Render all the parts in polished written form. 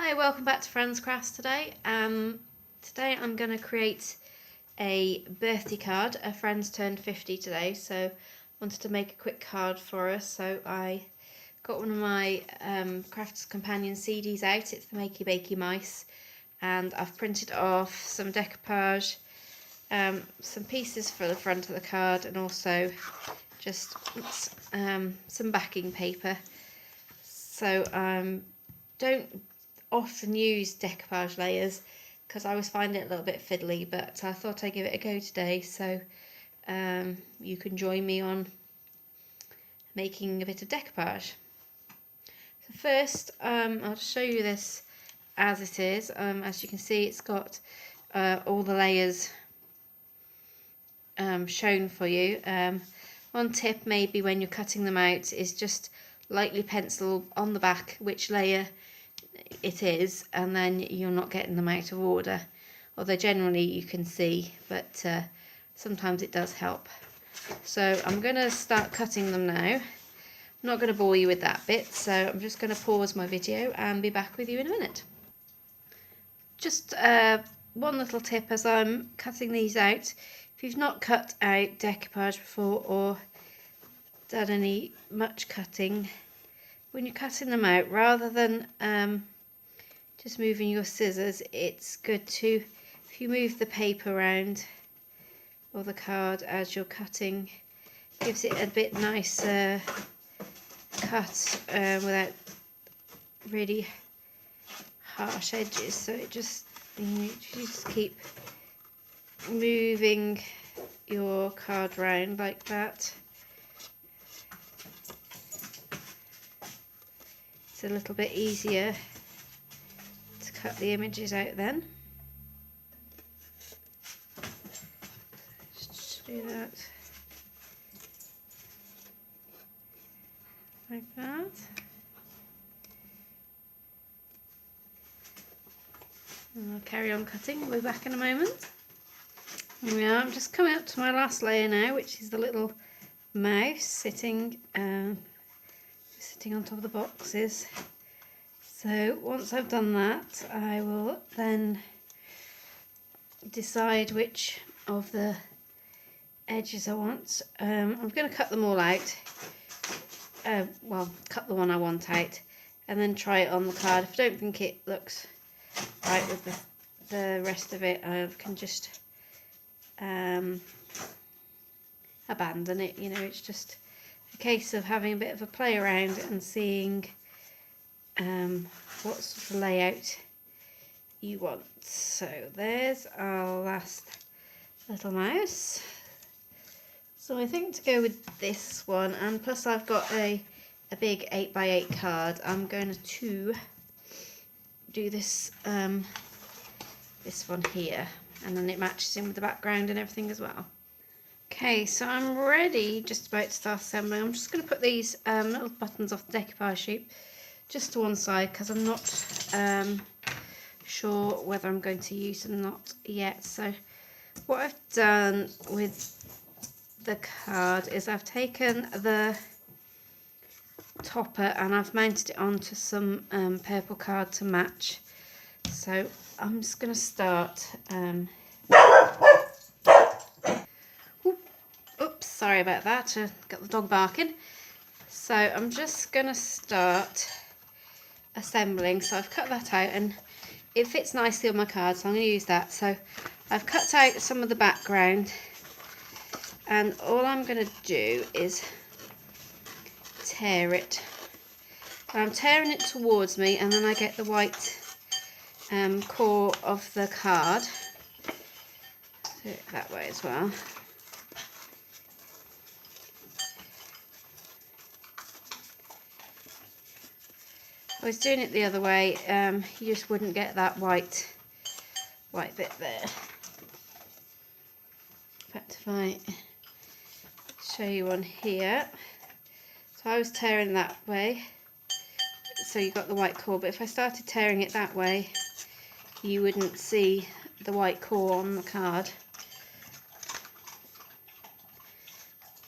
Hi, welcome back to Friends Crafts today. Today I'm going to create a birthday card. A friend's turned 50 today, so wanted to make a quick card for her. So I got one of my Crafter's Companion CDs out. It's the Makey Bakey mice, and I've printed off some decoupage, some pieces for the front of the card, and also just some backing paper. So don't often use decoupage layers because I always find it a little bit fiddly, but I thought I'd give it a go today, so you can join me on making a bit of decoupage. So first I'll just show you this as it is. As you can see, it's got all the layers shown for you. One tip maybe when you're cutting them out is just lightly pencil on the back which layer it is, and then you're not getting them out of order, although generally you can see, but sometimes it does help. So I'm going to start cutting them now. I'm not going to bore you with that bit, so I'm just going to pause my video and be back with you in a minute. Just one little tip as I'm cutting these out: if you've not cut out decoupage before or done much cutting, when you're cutting them out, rather than just moving your scissors, it's good to, if you move the paper around or the card as you're cutting, gives it a bit nicer cut without really harsh edges. So it just, you just keep moving your card round like that. It's a little bit easier to cut the images out then. Just do that like that. And I'll carry on cutting. We'll be back in a moment. Here we are. I'm just coming up to my last layer now, which is the little mouse sitting on top of the boxes. So once I've done that, I will then decide which of the edges I want. I'm going to cut them all out. Well, cut the one I want out and then try it on the card. If I don't think it looks right with the rest of it, I can just abandon it. You know, it's just a case of having a bit of a play around and seeing what sort of layout you want. So there's our last little mouse. So I think to go with this one, and plus I've got a big 8x8 card, I'm going to do this this one here, and then it matches in with the background and everything as well. Okay, so I'm ready, just about to start assembling. I'm just going to put these little buttons off the decoupage sheet just to one side because I'm not sure whether I'm going to use them or not yet. So what I've done with the card is I've taken the topper and I've mounted it onto some purple card to match. So I'm just going to start oops, sorry about that, got the dog barking. So I'm just going to start assembling. So I've cut that out and it fits nicely on my card, so I'm going to use that. So I've cut out some of the background, and all I'm going to do is tear it. And I'm tearing it towards me, and then I get the white core of the card. Do it that way as well. If I was doing it the other way, you just wouldn't get that white bit there. In fact, if I show you one here, so I was tearing that way, so you got the white core, but if I started tearing it that way, you wouldn't see the white core on the card.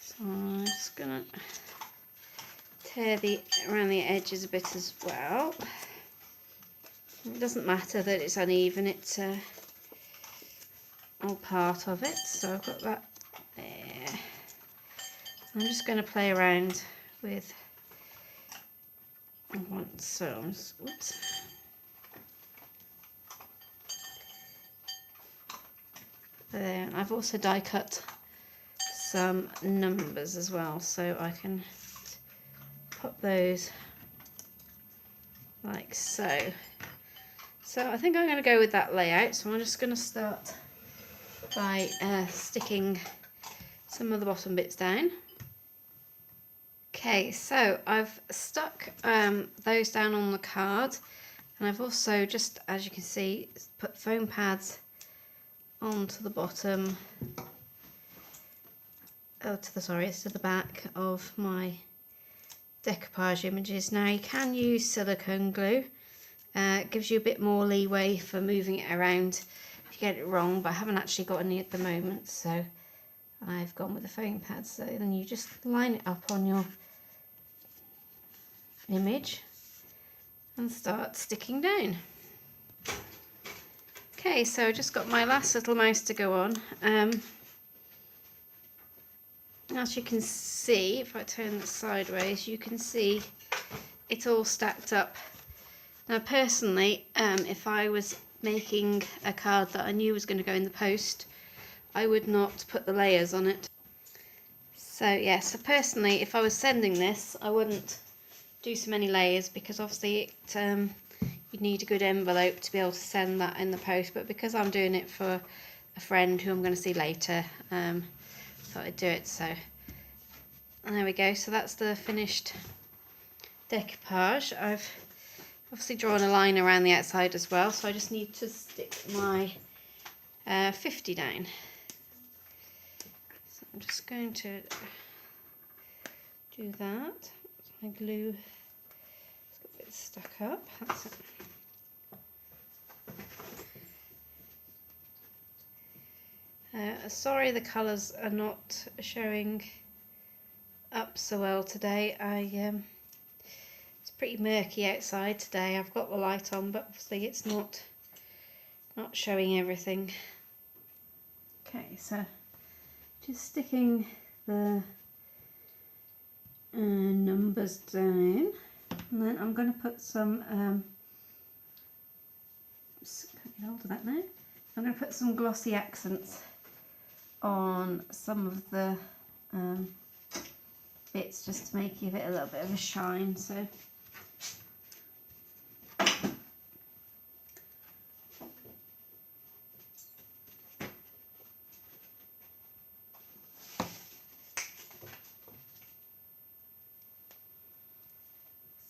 So I'm just gonna tear around the edges a bit as well. It doesn't matter that it's uneven, it's all part of it. So I've got that there. I'm just going to play around with oops. There, I've also die cut some numbers as well, so I can put those like so. So I think I'm going to go with that layout, so I'm just going to start by sticking some of the bottom bits down. Okay, so I've stuck those down on the card, and I've also, just as you can see, put foam pads onto the bottom, it's to the back of my decoupage images. Now you can use silicone glue, it gives you a bit more leeway for moving it around if you get it wrong, but I haven't actually got any at the moment, so I've gone with the foam pads. So then you just line it up on your image and start sticking down. Okay, so I just got my last little mouse to go on. As you can see, if I turn this sideways, you can see it all stacked up. Now personally, if I was making a card that I knew was going to go in the post, I would not put the layers on it. So yeah, so personally, if I was sending this, I wouldn't do so many layers, because obviously it, you need a good envelope to be able to send that in the post, but because I'm doing it for a friend who I'm going to see later, thought I'd do it. So and there we go, so that's the finished decoupage. I've obviously drawn a line around the outside as well, so I just need to stick my 50 down. So I'm just going to do that. My glue has got a bit stuck up. That's it. Sorry the colours are not showing up so well today. It's pretty murky outside today. I've got the light on, but obviously it's not showing everything. Okay, so just sticking the numbers down, and then I'm going to put some can't get hold of that now. I'm going to put some glossy accents on some of the bits, just to give it a little bit of a shine. So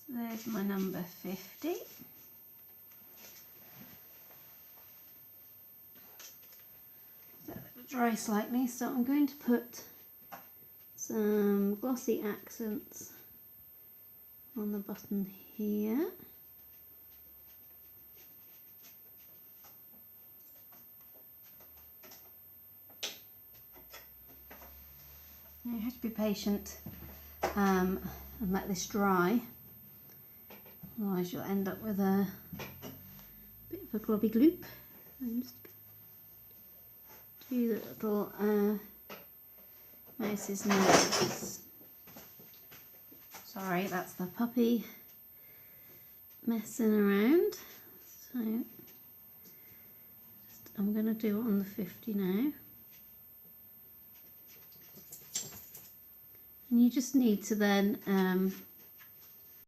there's my number 50. Dry slightly, so I'm going to put some glossy accents on the button here. Now you have to be patient and let this dry, otherwise you'll end up with a bit of a globby gloop. And just do the little mouse's nose. Sorry, that's the puppy messing around. So I'm going to do it on the 50 now. And you just need to then